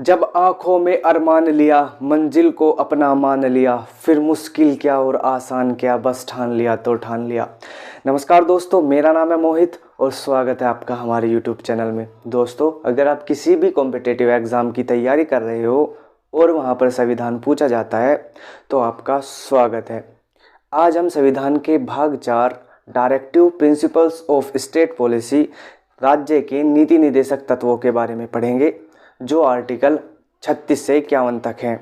जब आंखों में अरमान लिया, मंजिल को अपना मान लिया, फिर मुश्किल क्या और आसान क्या, बस ठान लिया तो ठान लिया। नमस्कार दोस्तों, मेरा नाम है मोहित और स्वागत है आपका हमारे YouTube चैनल में। दोस्तों, अगर आप किसी भी कॉम्पिटिटिव एग्ज़ाम की तैयारी कर रहे हो और वहां पर संविधान पूछा जाता है तो आपका स्वागत है। आज हम संविधान के भाग 4 directive principles of state policy, राज्य के नीति निर्देशक तत्वों के बारे में पढ़ेंगे, जो आर्टिकल 36 से 51 तक हैं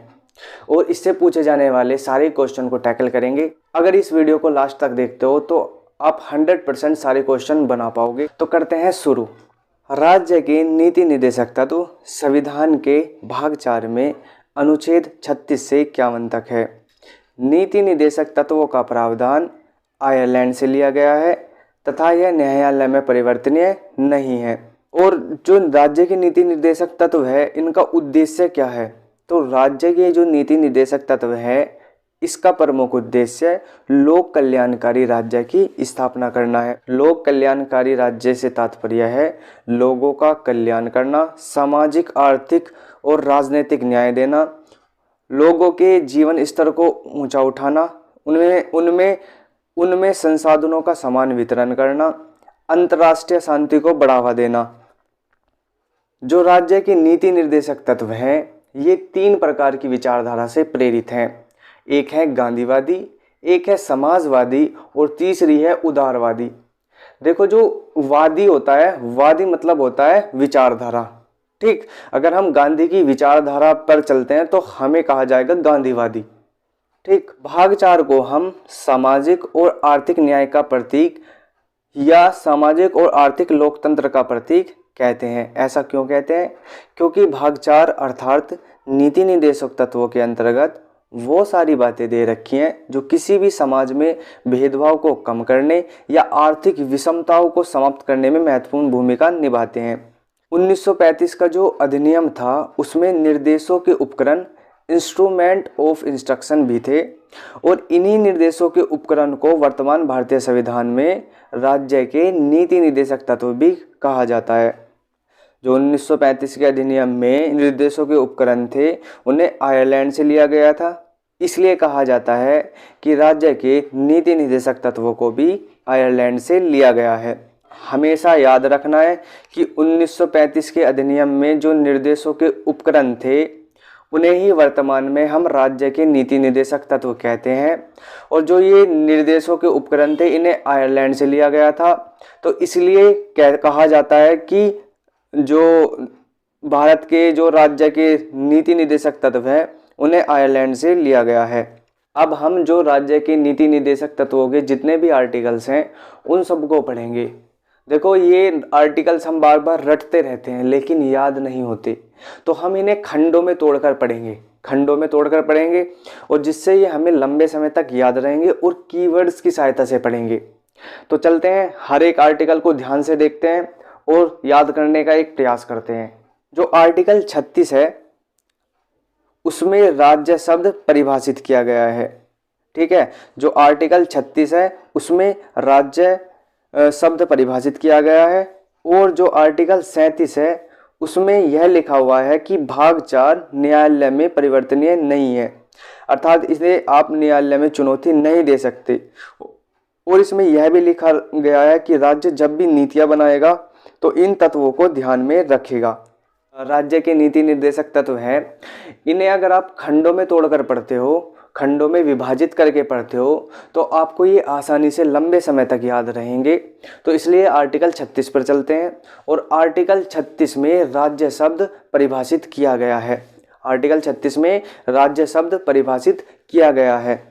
और इससे पूछे जाने वाले सारे क्वेश्चन को टैकल करेंगे। अगर इस वीडियो को लास्ट तक देखते हो तो आप 100% सारे क्वेश्चन बना पाओगे। तो करते हैं शुरू। राज्य के नीति निर्देशक तत्व संविधान के भाग 4 में अनुच्छेद 36 से 51 तक है। नीति निर्देशक तत्वों का प्रावधान आयरलैंड से लिया गया है तथा यह न्यायालय में परिवर्तनीय नहीं है। और जो राज्य के नीति निर्देशक तत्व है, इनका उद्देश्य क्या है? तो राज्य के जो नीति निर्देशक तत्व है, इसका प्रमुख उद्देश्य लोक कल्याणकारी राज्य की स्थापना करना है। लोक कल्याणकारी राज्य से तात्पर्य है लोगों का कल्याण करना, सामाजिक, आर्थिक और राजनीतिक न्याय देना, लोगों के जीवन स्तर को ऊंचा उठाना, उनमें संसाधनों का समान वितरण करना, अंतर्राष्ट्रीय शांति को बढ़ावा देना। जो राज्य के नीति निर्देशक तत्व हैं, ये 3 प्रकार की विचारधारा से प्रेरित हैं। एक है गांधीवादी, एक है समाजवादी और तीसरी है उदारवादी। देखो, जो वादी होता है, वादी मतलब होता है विचारधारा। ठीक, अगर हम गांधी की विचारधारा पर चलते हैं तो हमें कहा जाएगा गांधीवादी। ठीक, भाग 4 को हम सामाजिक और आर्थिक न्याय का प्रतीक या सामाजिक और आर्थिक लोकतंत्र का प्रतीक कहते हैं। ऐसा क्यों कहते हैं? क्योंकि भाग 4 अर्थात नीति निर्देशक तत्वों के अंतर्गत वो सारी बातें दे रखी हैं जो किसी भी समाज में भेदभाव को कम करने या आर्थिक विषमताओं को समाप्त करने में महत्वपूर्ण भूमिका निभाते हैं। 1935 का जो अधिनियम था, उसमें निर्देशों के उपकरण, इंस्ट्रूमेंट ऑफ इंस्ट्रक्शन भी थे और इन्हीं निर्देशों के उपकरण को वर्तमान भारतीय संविधान में राज्य के नीति निर्देशक तत्व भी कहा जाता है। जो 1935 के अधिनियम में निर्देशों के उपकरण थे, उन्हें आयरलैंड से लिया गया था। इसलिए कहा जाता है कि राज्य के नीति निर्देशक तत्वों को भी आयरलैंड से लिया गया है। हमेशा याद रखना है कि 1935 के अधिनियम में जो निर्देशों के उपकरण थे, उन्हें ही वर्तमान में हम राज्य के नीति निर्देशक तत्व कहते हैं। और जो ये निर्देशों के उपकरण थे, इन्हें आयरलैंड से लिया गया था। तो इसलिए कहा जाता है कि जो भारत के जो राज्य के नीति निर्देशक तत्व हैं, उन्हें आयरलैंड से लिया गया है। अब हम जो राज्य के नीति निर्देशक तत्वों के जितने भी आर्टिकल्स हैं, उन सबको पढ़ेंगे। देखो, ये आर्टिकल्स हम बार बार रटते रहते हैं लेकिन याद नहीं होते, तो हम इन्हें खंडों में तोड़कर पढ़ेंगे और जिससे ये हमें लंबे समय तक याद रहेंगे और कीवर्ड्स की सहायता से पढ़ेंगे। तो चलते हैं, हर एक आर्टिकल को ध्यान से देखते हैं और याद करने का एक प्रयास करते हैं। जो आर्टिकल 36 है, उसमें राज्य शब्द परिभाषित किया गया है। ठीक है, जो आर्टिकल 36 है उसमें राज्य शब्द परिभाषित किया गया है। और जो आर्टिकल 37 है, उसमें यह लिखा हुआ है कि भाग 4 न्यायालय में परिवर्तनीय नहीं है, अर्थात इसे आप न्यायालय में चुनौती नहीं दे सकते। और इसमें यह भी लिखा गया है कि राज्य जब भी नीतियां बनाएगा तो इन तत्वों को ध्यान में रखेगा। राज्य के नीति निर्देशक तत्व हैं, इन्हें अगर आप खंडों में तोड़कर पढ़ते हो, खंडों में विभाजित करके पढ़ते हो, तो आपको ये आसानी से लंबे समय तक याद रहेंगे। तो इसलिए आर्टिकल 36 पर चलते हैं और आर्टिकल 36 में राज्य शब्द परिभाषित किया गया है। आर्टिकल 36 में राज्य शब्द परिभाषित किया गया है।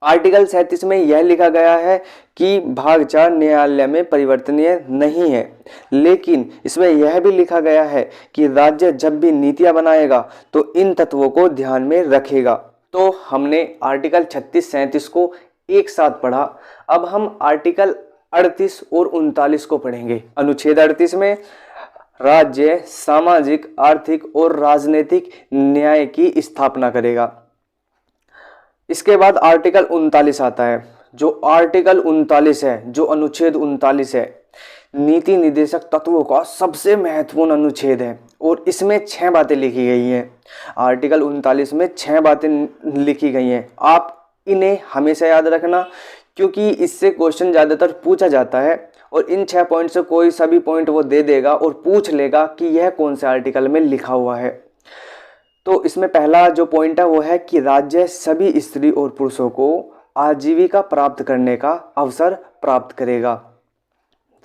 आर्टिकल 37 में यह लिखा गया है कि भाग 4 न्यायालय में परिवर्तनीय नहीं है, लेकिन इसमें यह भी लिखा गया है कि राज्य जब भी नीतियां बनाएगा तो इन तत्वों को ध्यान में रखेगा। तो हमने आर्टिकल 36-37 को एक साथ पढ़ा। अब हम आर्टिकल 38 और 39 को पढ़ेंगे। अनुच्छेद 38 में राज्य सामाजिक, आर्थिक और राजनीतिक न्याय की स्थापना करेगा। इसके बाद आर्टिकल 39 आता है। जो आर्टिकल 39 है, जो अनुच्छेद 39 है, नीति निर्देशक तत्वों का सबसे महत्वपूर्ण अनुच्छेद है और इसमें 6 बातें लिखी गई हैं। आर्टिकल 39 में 6 बातें लिखी गई हैं। आप इन्हें हमेशा याद रखना, क्योंकि इससे क्वेश्चन ज़्यादातर पूछा जाता है और इन 6 पॉइंट से कोई सा भी पॉइंट वो दे देगा और पूछ लेगा कि यह कौन से आर्टिकल में लिखा हुआ है। तो इसमें पहला जो पॉइंट है वो है कि राज्य सभी स्त्री और पुरुषों को आजीविका प्राप्त करने का अवसर प्राप्त करेगा।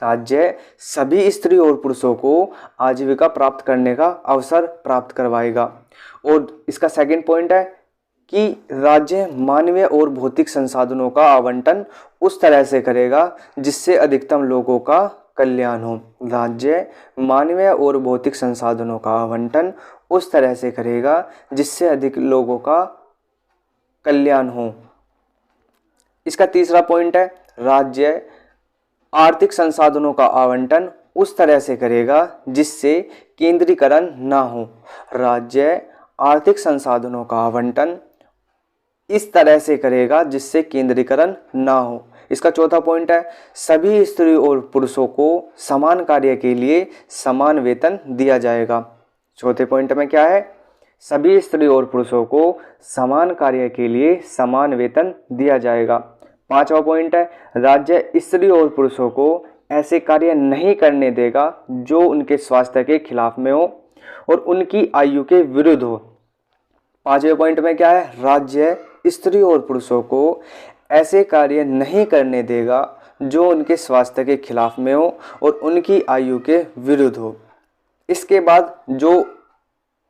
राज्य सभी स्त्री और पुरुषों को आजीविका प्राप्त करने का अवसर प्राप्त करवाएगा। और इसका सेकंड पॉइंट है कि राज्य मानवीय और भौतिक संसाधनों का आवंटन उस तरह से करेगा जिससे अधिकतम लोगों का कल्याण हो। राज्य मानवीय और भौतिक संसाधनों का आवंटन उस तरह से करेगा जिससे अधिक लोगों का कल्याण हो। इसका तीसरा पॉइंट है राज्य आर्थिक संसाधनों का आवंटन उस तरह से करेगा जिससे केंद्रीकरण ना हो। राज्य आर्थिक संसाधनों का आवंटन इस तरह से करेगा जिससे केंद्रीकरण ना हो। इसका चौथा पॉइंट है सभी स्त्री और पुरुषों को समान कार्य के लिए समान वेतन दिया जाएगा। चौथे पॉइंट में क्या है? सभी स्त्री और पुरुषों को समान कार्य के लिए समान वेतन दिया जाएगा। पांचवा पॉइंट है राज्य स्त्री और पुरुषों को ऐसे कार्य नहीं करने देगा जो उनके स्वास्थ्य के खिलाफ में हो और उनकी आयु के विरुद्ध हो। पांचवें पॉइंट में क्या है? राज्य स्त्री और पुरुषों को ऐसे कार्य नहीं करने देगा जो उनके स्वास्थ्य के खिलाफ में हो और उनकी आयु के विरुद्ध हो। इसके बाद जो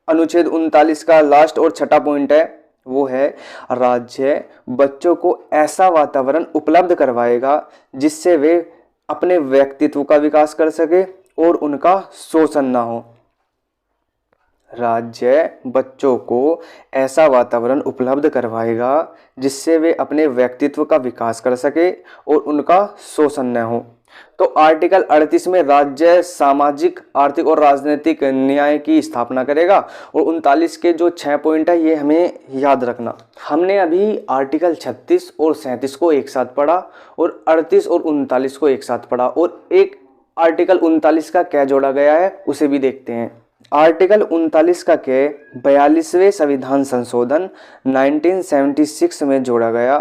अनुच्छेद 39 का लास्ट और छठा पॉइंट है वो है राज्य बच्चों को ऐसा वातावरण उपलब्ध करवाएगा जिससे वे अपने व्यक्तित्व का विकास कर सके और उनका शोषण ना हो। राज्य बच्चों को ऐसा वातावरण उपलब्ध करवाएगा जिससे वे अपने व्यक्तित्व का विकास कर सके और उनका शोषण न हो। तो आर्टिकल 38 में राज्य सामाजिक, आर्थिक और राजनीतिक न्याय की स्थापना करेगा और 39 के जो 6 पॉइंट है ये हमें याद रखना। हमने अभी आर्टिकल 36 और 37 को एक साथ पढ़ा और 38 और 39 को एक साथ पढ़ा और एक आर्टिकल 39 का क्या जोड़ा गया है उसे भी देखते हैं। आर्टिकल 39 का के 42वें संविधान संशोधन 1976 में जोड़ा गया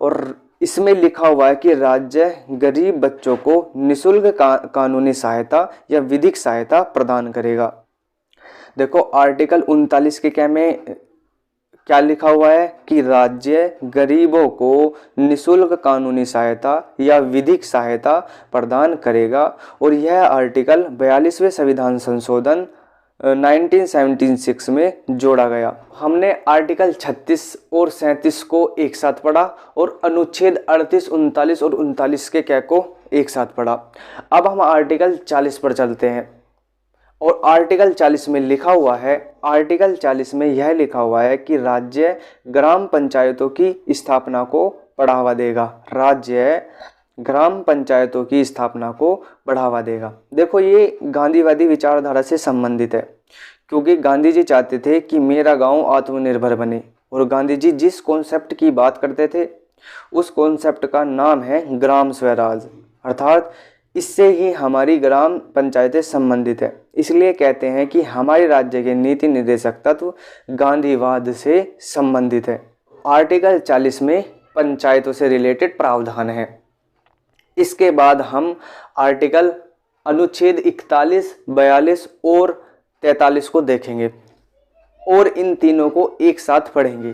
और इसमें लिखा हुआ है कि राज्य गरीब बच्चों को निःशुल्क कानूनी सहायता या विधिक सहायता प्रदान करेगा। देखो आर्टिकल 39 के क्या लिखा हुआ है कि राज्य गरीबों को निःशुल्क कानूनी सहायता या विधिक सहायता प्रदान करेगा और यह आर्टिकल 42वें संविधान संशोधन 1976 में जोड़ा गया। हमने आर्टिकल 36 और 37 को एक साथ पढ़ा और अनुच्छेद 38, 39 और 39 के क्या को एक साथ पढ़ा। अब हम आर्टिकल 40 पर चलते हैं और आर्टिकल 40 में लिखा हुआ है, आर्टिकल 40 में यह लिखा हुआ है कि राज्य ग्राम पंचायतों की स्थापना को बढ़ावा देगा। राज्य ग्राम पंचायतों की स्थापना को बढ़ावा देगा। देखो ये गांधीवादी विचारधारा से संबंधित है क्योंकि गांधी जी चाहते थे कि मेरा गांव आत्मनिर्भर बने और गांधी जी जिस कॉन्सेप्ट की बात करते थे उस कॉन्सेप्ट का नाम है ग्राम स्वराज, अर्थात इससे ही हमारी ग्राम पंचायतें संबंधित है। इसलिए कहते हैं कि हमारे राज्य के नीति निर्देशक तत्व गांधीवाद से संबंधित है। आर्टिकल 40 में पंचायतों से रिलेटेड प्रावधान है। इसके बाद हम आर्टिकल अनुच्छेद 41, 42 और 43 को देखेंगे और इन तीनों को एक साथ पढ़ेंगे।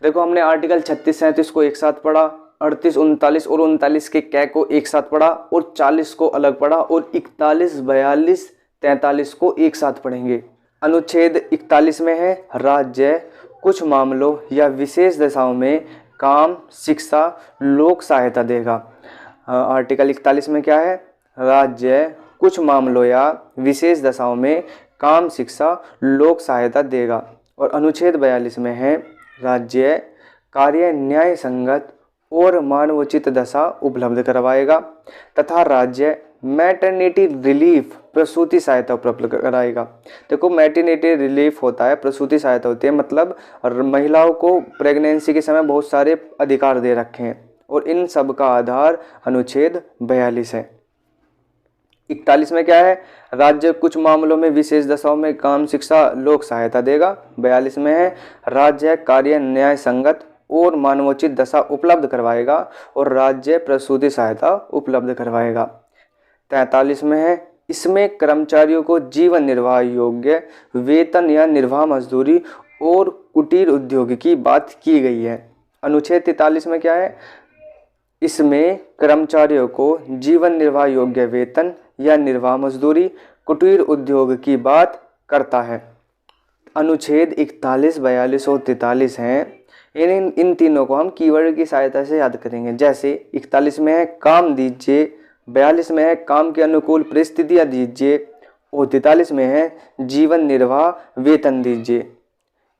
देखो हमने आर्टिकल 36, 37 को एक साथ पढ़ा, 38, 39 और 39 के कै को एक साथ पढ़ा और 40 को अलग पढ़ा और 41, 42, 43 को एक साथ पढ़ेंगे। अनुच्छेद 41 में है राज्य कुछ मामलों या विशेष दशाओं में काम, शिक्षा, लोक सहायता देगा। आर्टिकल 41 में क्या है? राज्य कुछ मामलों या विशेष दशाओं में काम, शिक्षा, लोक सहायता देगा। और अनुच्छेद 42 में है राज्य कार्य न्याय संगत और मानवोचित दशा उपलब्ध करवाएगा तथा राज्य मैटरनिटी रिलीफ प्रसूति सहायता उपलब्ध कराएगा। देखो मैटरनिटी रिलीफ होता है, प्रसूति सहायता होती है, मतलब महिलाओं को प्रेगनेंसी के समय बहुत सारे अधिकार दे रखे हैं और इन सब का आधार अनुच्छेद 42 है। 41 में क्या है, राज्य कुछ मामलों में विशेष दशाओं में काम शिक्षा लोक सहायता देगा। 42 में है, राज्य कार्य न्याय संगत और मानवोचित दशा उपलब्ध करवाएगा और राज्य प्रसूति सहायता उपलब्ध करवाएगा। 43 में है, इसमें कर्मचारियों को जीवन निर्वाह योग्य वेतन या निर्वाह मजदूरी और कुटीर उद्योग की बात की गई है। अनुच्छेद 43 में क्या है, इसमें कर्मचारियों को जीवन निर्वाह योग्य वेतन या निर्वाह मजदूरी कुटीर उद्योग की बात करता है। अनुच्छेद 41, 42 और 43 हैं। इन तीनों को हम कीवर्ड की सहायता से याद करेंगे। जैसे 41 में है काम दीजिए, 42 में है काम के अनुकूल परिस्थितियां दीजिए और 43 में है जीवन निर्वाह वेतन दीजिए।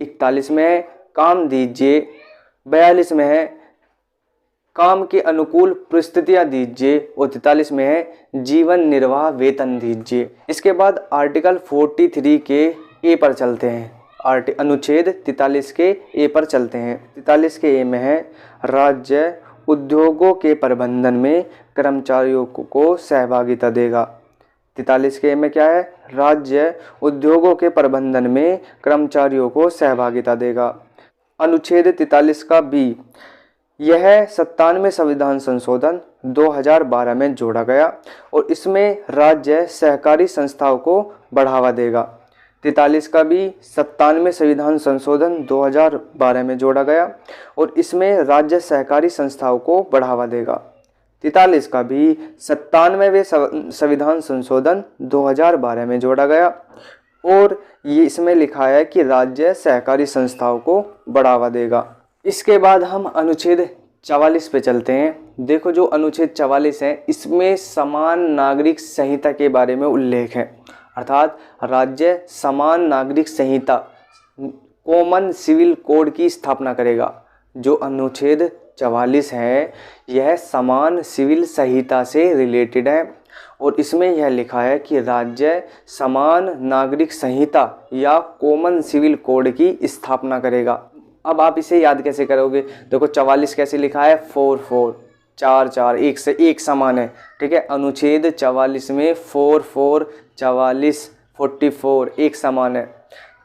41 में है काम दीजिए, 42 में है काम के अनुकूल परिस्थितियां दीजिए और 43 में है जीवन निर्वाह वेतन दीजिए। इसके बाद आर्टिकल 43 के ए पर चलते हैं। अनुच्छेद 43 के ए पर चलते हैं। 43 के ए में है राज्य उद्योगों के प्रबंधन में कर्मचारियों को सहभागिता देगा। 43 के ए में क्या है, राज्य उद्योगों के प्रबंधन में कर्मचारियों को सहभागिता देगा। अनुच्छेद 43 का बी, यह 97वें संविधान संशोधन 2012 में जोड़ा गया और इसमें राज्य सहकारी संस्थाओं को बढ़ावा देगा। 43 का भी 97वें संविधान संशोधन 2012 में जोड़ा गया और इसमें राज्य सहकारी संस्थाओं को बढ़ावा देगा। 43 का भी 97वें संविधान संशोधन 2012 में जोड़ा गया और ये इसमें लिखा है कि राज्य सहकारी संस्थाओं को बढ़ावा देगा। इसके बाद हम अनुच्छेद 44 पे चलते हैं। देखो जो अनुच्छेद 44 है, इसमें समान नागरिक संहिता के बारे में उल्लेख है, अर्थात राज्य समान नागरिक संहिता कॉमन सिविल कोड की स्थापना करेगा। जो अनुच्छेद 44 है यह समान सिविल संहिता से रिलेटेड है और इसमें यह लिखा है कि राज्य समान नागरिक संहिता या कॉमन सिविल कोड की स्थापना करेगा। अब आप इसे याद कैसे करोगे, देखो 44 कैसे लिखा है, 4 4 4 एक से एक समान है, ठीक है। अनुच्छेद 44 में 4 4 44 44 एक समान है,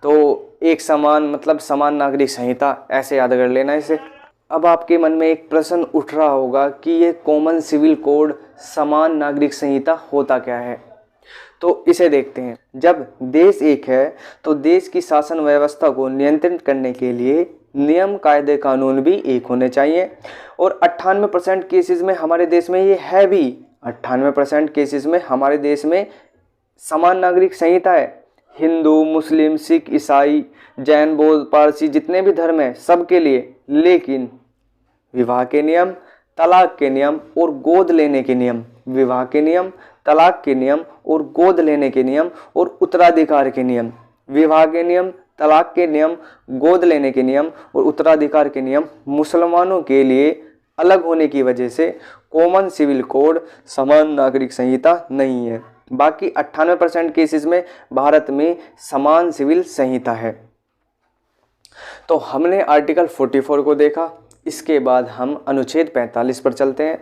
तो एक समान मतलब समान नागरिक संहिता, ऐसे याद कर लेना इसे। अब आपके मन में एक प्रश्न उठ रहा होगा कि ये कॉमन सिविल कोड समान नागरिक संहिता होता क्या है, तो इसे देखते हैं। जब देश एक है तो देश की शासन व्यवस्था को नियंत्रित करने के लिए नियम कायदे कानून भी एक होने चाहिए और 98% केसेस में हमारे देश में ये है भी। 98% केसेस में हमारे देश में समान नागरिक संहिता है। हिंदू, मुस्लिम, सिख, ईसाई, जैन, बौद्ध, पारसी जितने भी धर्म हैं सबके लिए। लेकिन विवाह के नियम, तलाक के नियम और गोद लेने के नियम, विवाह के नियम, तलाक के नियम और गोद लेने के नियम और उत्तराधिकार के नियम, विवाह के नियम, तलाक के नियम, गोद लेने के नियम और उत्तराधिकार के नियम मुसलमानों के लिए अलग होने की वजह से कॉमन सिविल कोड समान नागरिक संहिता नहीं है। बाकी 98% केसेस में भारत में समान सिविल संहिता है। तो हमने आर्टिकल 44 को देखा। इसके बाद हम अनुच्छेद 45 पर चलते हैं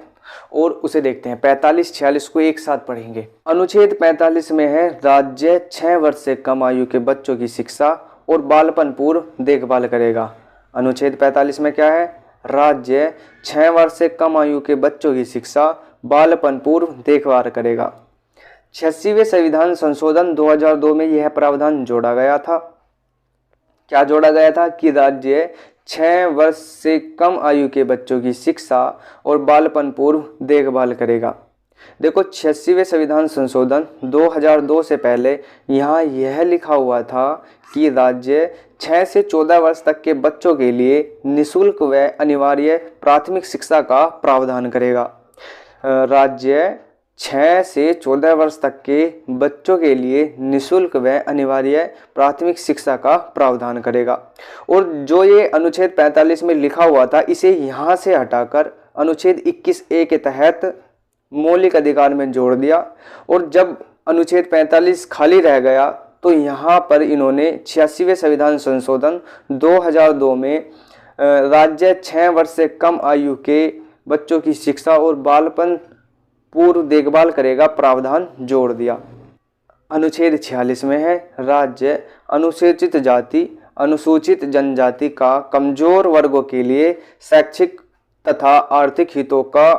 और उसे देखते हैं। 45 46 को एक साथ पढ़ेंगे। अनुच्छेद 45 में है राज्य 6 वर्ष से कम आयु के बच्चों की शिक्षा और बालपन पूर्व देखभाल करेगा। अनुच्छेद 45 में क्या है, राज्य 6 वर्ष से कम आयु के बच्चों की शिक्षा बालपन पूर्व देखभाल करेगा। 86वें संविधान संशोधन 2002 में यह प्रावधान जोड़ा गया था। क्या जोड़ा गया था कि राज्य 6 वर्ष से कम आयु के बच्चों की शिक्षा और बालपन पूर्व देखभाल करेगा। देखो 86वें संविधान संशोधन 2002 से पहले यहाँ यह लिखा हुआ था कि राज्य 6 से 14 वर्ष तक के बच्चों के लिए निःशुल्क व अनिवार्य प्राथमिक शिक्षा का प्रावधान करेगा। राज्य 6 से 14 वर्ष तक के बच्चों के लिए निःशुल्क व अनिवार्य प्राथमिक शिक्षा का प्रावधान करेगा। और जो ये अनुच्छेद 45 में लिखा हुआ था इसे यहाँ से हटाकर अनुच्छेद 21A के तहत मौलिक अधिकार में जोड़ दिया और जब अनुच्छेद 45 खाली रह गया तो यहाँ पर इन्होंने 86वें संविधान संशोधन 2002 में राज्य 6 वर्ष से कम आयु के बच्चों की शिक्षा और बालपन पूर्व देखभाल करेगा प्रावधान जोड़ दिया। अनुच्छेद 46 में है राज्य अनुसूचित जाति अनुसूचित जनजाति का कमजोर वर्गों के लिए शैक्षिक तथा आर्थिक हितों का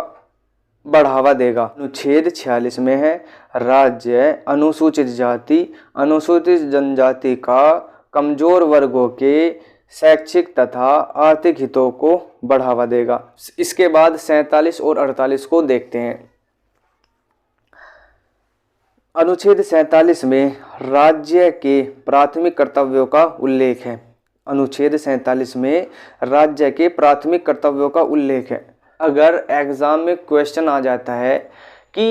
बढ़ावा देगा। अनुच्छेद 46 में है राज्य अनुसूचित जाति अनुसूचित जनजाति का कमजोर वर्गों के शैक्षिक तथा आर्थिक हितों को बढ़ावा देगा। इसके बाद 47 और 48 को देखते हैं। अनुच्छेद 47 में राज्य के प्राथमिक कर्तव्यों का उल्लेख है। अनुच्छेद 47 में राज्य के प्राथमिक कर्तव्यों का उल्लेख है। अगर एग्जाम में क्वेश्चन आ जाता है कि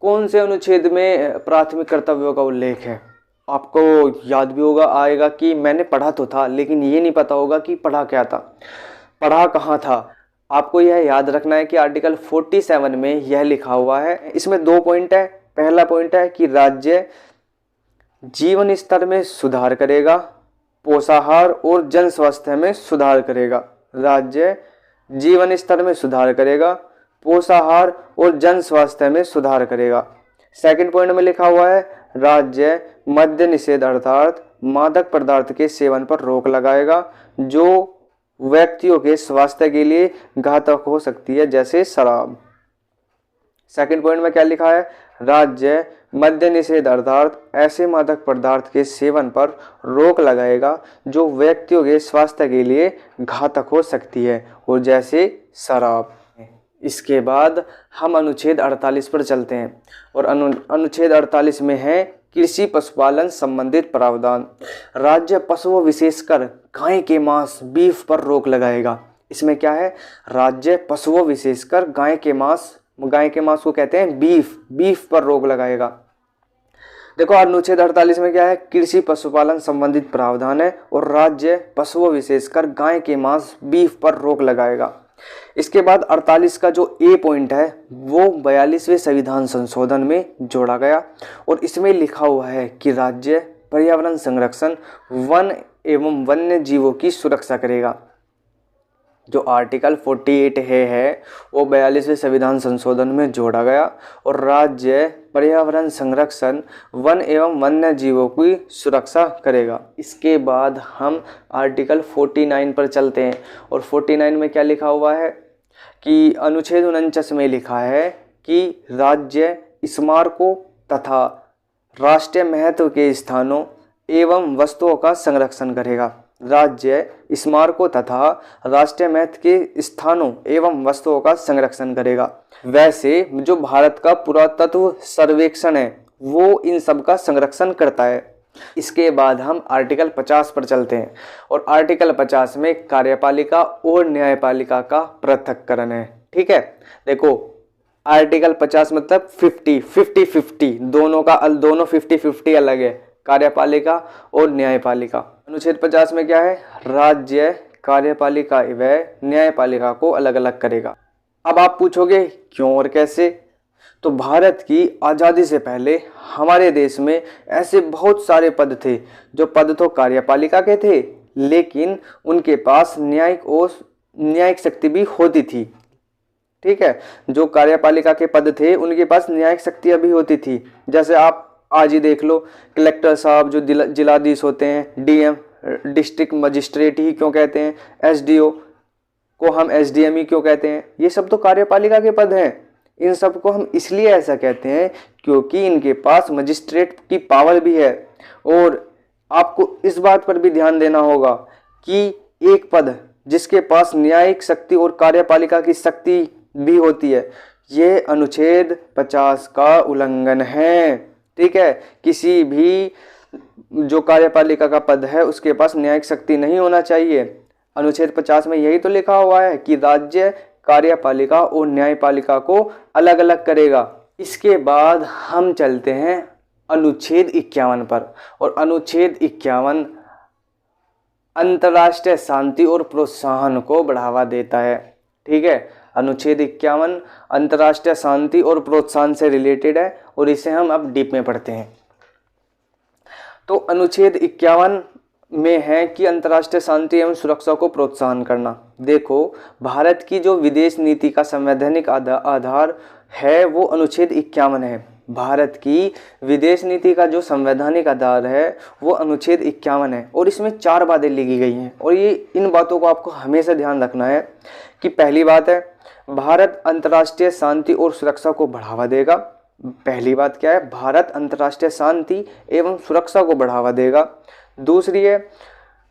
कौन से अनुच्छेद में प्राथमिक कर्तव्यों का उल्लेख है, आपको याद भी होगा आएगा कि मैंने पढ़ा तो था, लेकिन ये नहीं पता होगा कि पढ़ा क्या था, पढ़ा कहाँ था। आपको यह याद रखना है कि आर्टिकल 47 में यह लिखा हुआ है। इसमें 2 पॉइंट है। पहला पॉइंट है कि राज्य जीवन स्तर में सुधार करेगा, पोषाहार और जन स्वास्थ्य में सुधार करेगा। राज्य जीवन स्तर में सुधार करेगा, पोषाहार और जन स्वास्थ्य में सुधार करेगा। सेकंड पॉइंट में लिखा हुआ है राज्य मद्य निषेध अर्थात मादक पदार्थ के सेवन पर रोक लगाएगा जो व्यक्तियों के स्वास्थ्य के लिए घातक हो सकती है, जैसे शराब। सेकंड पॉइंट में क्या लिखा है, राज्य मद्य निषेध अर्थात ऐसे मादक पदार्थ के सेवन पर रोक लगाएगा जो व्यक्तियों के स्वास्थ्य के लिए घातक हो सकती है और जैसे शराब। इसके बाद हम अनुच्छेद 48 पर चलते हैं और अनुच्छेद 48 में है कृषि पशुपालन संबंधित प्रावधान। राज्य पशुओं विशेषकर गाय के मांस बीफ पर रोक लगाएगा। इसमें क्या है, राज्य पशुओं विशेषकर गाय के मांस को कहते हैं बीफ पर रोक लगाएगा। देखो अनुच्छेद 48 में क्या है, कृषि पशुपालन संबंधित प्रावधान है और राज्य पशुओं विशेषकर गाय के मांस बीफ पर रोक लगाएगा। इसके बाद 48 का जो ए पॉइंट है वो 42वें संविधान संशोधन में जोड़ा गया और इसमें लिखा हुआ है कि राज्य पर्यावरण संरक्षण वन एवं वन्य जीवों की सुरक्षा करेगा। जो आर्टिकल 48 है वो 42वें संविधान संशोधन में जोड़ा गया और राज्य पर्यावरण संरक्षण वन एवं वन्य जीवों की सुरक्षा करेगा। इसके बाद हम आर्टिकल 49 पर चलते हैं और 49 में क्या लिखा हुआ है कि अनुच्छेद 49 में लिखा है कि राज्य स्मारकों तथा राष्ट्रीय महत्व के स्थानों एवं वस्तुओं का संरक्षण करेगा। राज्य स्मारकों तथा राष्ट्रीय महत्व के स्थानों एवं वस्तुओं का संरक्षण करेगा। वैसे जो भारत का पुरातत्व सर्वेक्षण है वो इन सब का संरक्षण करता है। इसके बाद हम आर्टिकल 50 पर चलते हैं और आर्टिकल 50 में कार्यपालिका और न्यायपालिका का पृथक्करण है। ठीक है, देखो आर्टिकल 50 मतलब 50-50 दोनों 50-50 अलग है, कार्यपालिका और न्यायपालिका। अनुच्छेद 50 में क्या है, राज्य कार्यपालिका व न्यायपालिका को अलग अलग करेगा। अब आप पूछोगे क्यों और कैसे, तो भारत की आज़ादी से पहले हमारे देश में ऐसे बहुत सारे पद थे जो पद तो कार्यपालिका के थे लेकिन उनके पास न्यायिक शक्ति भी होती थी। ठीक है, जो कार्यपालिका के पद थे उनके पास न्यायिक शक्तियाँ भी होती थी। जैसे आप आज ही देख लो, कलेक्टर साहब जो जिलाधीश होते हैं, डीएम डिस्ट्रिक्ट मजिस्ट्रेट ही क्यों कहते हैं, एसडीओ को हम एसडीएम ही क्यों कहते हैं, ये सब तो कार्यपालिका के पद हैं। इन सब को हम इसलिए ऐसा कहते हैं क्योंकि इनके पास मजिस्ट्रेट की पावर भी है। और आपको इस बात पर भी ध्यान देना होगा कि एक पद जिसके पास न्यायिक शक्ति और कार्यपालिका की शक्ति भी होती है, ये अनुच्छेद 50 का उल्लंघन है। ठीक है, किसी भी जो कार्यपालिका का पद है उसके पास न्यायिक शक्ति नहीं होना चाहिए। अनुच्छेद 50 में यही तो लिखा हुआ है कि राज्य कार्यपालिका और न्यायपालिका को अलग अलग करेगा। इसके बाद हम चलते हैं अनुच्छेद 51 पर और अनुच्छेद 51 अंतर्राष्ट्रीय शांति और प्रोत्साहन को बढ़ावा देता है। ठीक है, अनुच्छेद 51 अंतर्राष्ट्रीय शांति और प्रोत्साहन से रिलेटेड है और इसे हम अब डीप में पढ़ते हैं। तो अनुच्छेद 51 में है कि अंतर्राष्ट्रीय शांति एवं सुरक्षा को प्रोत्साहन करना। देखो, भारत की जो विदेश नीति का संवैधानिक आधार है वो अनुच्छेद 51 है। भारत की विदेश नीति का जो संवैधानिक आधार है वो अनुच्छेद 51 है और इसमें 4 बातें लिखी गई हैं और ये इन बातों को आपको हमेशा ध्यान रखना है कि पहली बात है, भारत अंतर्राष्ट्रीय शांति और सुरक्षा को बढ़ावा देगा। पहली बात क्या है, भारत अंतर्राष्ट्रीय शांति एवं सुरक्षा को बढ़ावा देगा। दूसरी है,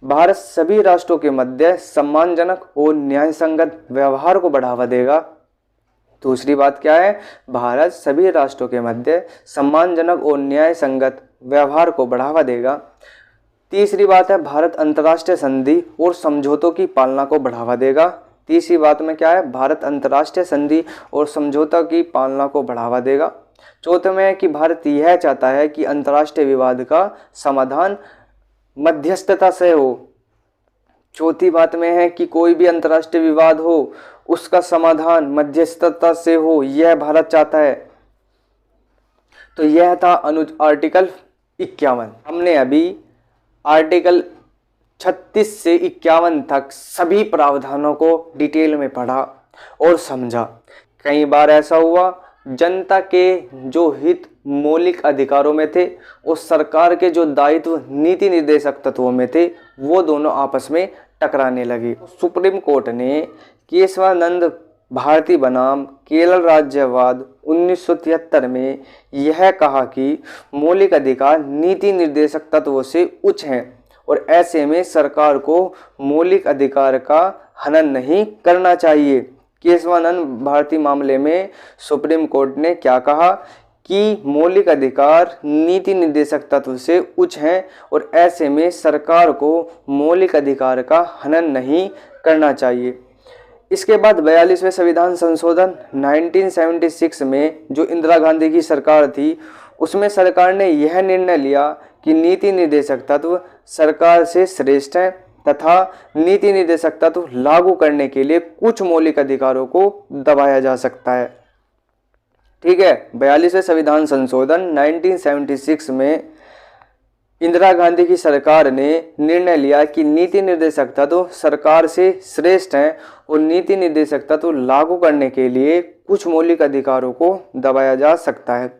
भारत सभी राष्ट्रों के मध्य सम्मानजनक और न्यायसंगत व्यवहार को बढ़ावा देगा। दूसरी बात क्या है, भारत सभी राष्ट्रों के मध्य सम्मानजनक और न्याय संगत व्यवहार को बढ़ावा देगा। तीसरी बात है, भारत अंतर्राष्ट्रीय संधि और समझौतों की पालना को बढ़ावा देगा। तीसरी बात में क्या है, भारत अंतर्राष्ट्रीय संधि और समझौता की पालना को बढ़ावा देगा। चौथे में है कि भारत यह चाहता है कि अंतर्राष्ट्रीय विवाद का समाधान मध्यस्थता से हो। चौथी बात में है कि कोई भी अंतर्राष्ट्रीय विवाद हो उसका समाधान मध्यस्थता से हो, यह भारत चाहता है। तो यह था आर्टिकल 51। हमने अभी आर्टिकल 36 से 51 तक सभी प्रावधानों को डिटेल में पढ़ा और समझा। कई बार ऐसा हुआ जनता के जो हित मौलिक अधिकारों में थे और सरकार के जो दायित्व नीति निर्देशक तत्वों में थे वो दोनों आपस में टकराने लगे। सुप्रीम कोर्ट ने केशवानंद भारती बनाम केरल राज्यवाद 1973 में यह कहा कि मौलिक अधिकार नीति निर्देशक तत्वों से उच्च हैं और ऐसे में सरकार को मौलिक अधिकार का हनन नहीं करना चाहिए। केशवानंद भारती मामले में सुप्रीम कोर्ट ने क्या कहा कि मौलिक अधिकार नीति निर्देशक तत्व से उच्च हैं और ऐसे में सरकार को मौलिक अधिकार का हनन नहीं करना चाहिए। इसके बाद 42वें संविधान संशोधन 1976 में जो इंदिरा गांधी की सरकार थी उसमें सरकार ने यह निर्णय लिया कि नीति निर्देशक तत्व सरकार से श्रेष्ठ हैं तथा नीति निर्देशक तत्व लागू करने के लिए कुछ मौलिक अधिकारों को दबाया जा सकता है। ठीक है, 42वें संविधान संशोधन 1976 में इंदिरा गांधी की सरकार ने निर्णय लिया कि नीति निर्देशक तत्व सरकार से श्रेष्ठ हैं और नीति निर्देशक तत्व लागू करने के लिए कुछ मौलिक अधिकारों को दबाया जा सकता है।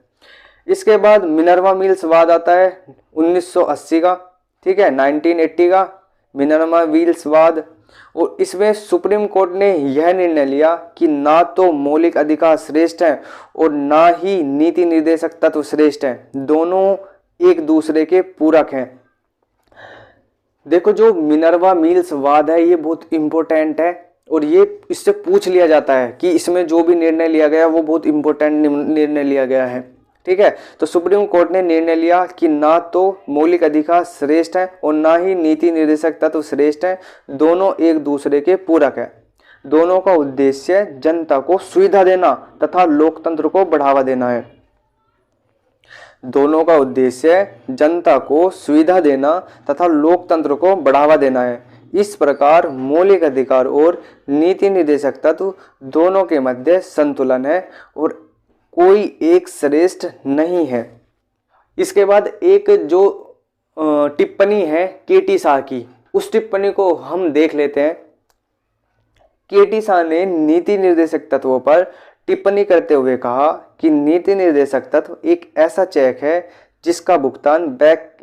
इसके बाद मिनर्वा मिल्स वाद आता है 1980 का, ठीक है, 1980 का मिनर्वा मिल्स वाद, और इसमें सुप्रीम कोर्ट ने यह निर्णय लिया कि ना तो मौलिक अधिकार श्रेष्ठ हैं और ना ही नीति निर्देशक तत्व श्रेष्ठ हैं, दोनों एक दूसरे के पूरक हैं। देखो जो मिनर्वा मिल्स वाद है ये बहुत इंपॉर्टेंट है और ये इससे पूछ लिया जाता है कि इसमें जो भी निर्णय लिया गया वो बहुत इंपॉर्टेंट निर्णय लिया गया है। ठीक है, तो सुप्रीम कोर्ट ने निर्णय लिया कि ना तो मौलिक अधिकार श्रेष्ठ है और ना ही नीति निर्देशक तत्व श्रेष्ठ है, दोनों एक दूसरे के पूरक है। दोनों का उद्देश्य जनता को सुविधा देना तथा लोकतंत्र को बढ़ावा देना है। दोनों का उद्देश्य जनता को सुविधा देना तथा लोकतंत्र को बढ़ावा देना है। इस प्रकार मौलिक अधिकार और नीति निर्देशक तत्व दोनों के मध्य संतुलन है और कोई एक श्रेष्ठ नहीं है। इसके बाद एक जो टिप्पणी है केटी शाह की, उस टिप्पणी को हम देख लेते हैं। केटी शाह ने नीति निर्देशक तत्वों पर टिप्पणी करते हुए कहा कि नीति निर्देशक तत्व एक ऐसा चेक है जिसका भुगतान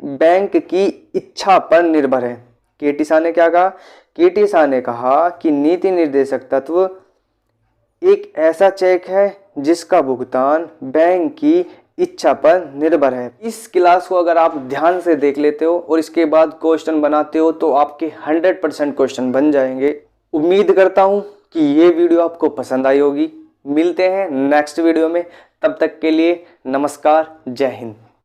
बैंक की इच्छा पर निर्भर है। केटी शाह ने क्या कहा? केटी शाह ने कहा कि नीति निर्देशक तत्व एक ऐसा चेक है जिसका भुगतान बैंक की इच्छा पर निर्भर है। इस क्लास को अगर आप ध्यान से देख लेते हो और इसके बाद क्वेश्चन बनाते हो तो आपके 100% क्वेश्चन बन जाएंगे। उम्मीद करता हूं कि ये वीडियो आपको पसंद आई होगी। मिलते हैं नेक्स्ट वीडियो में, तब तक के लिए नमस्कार, जय हिंद।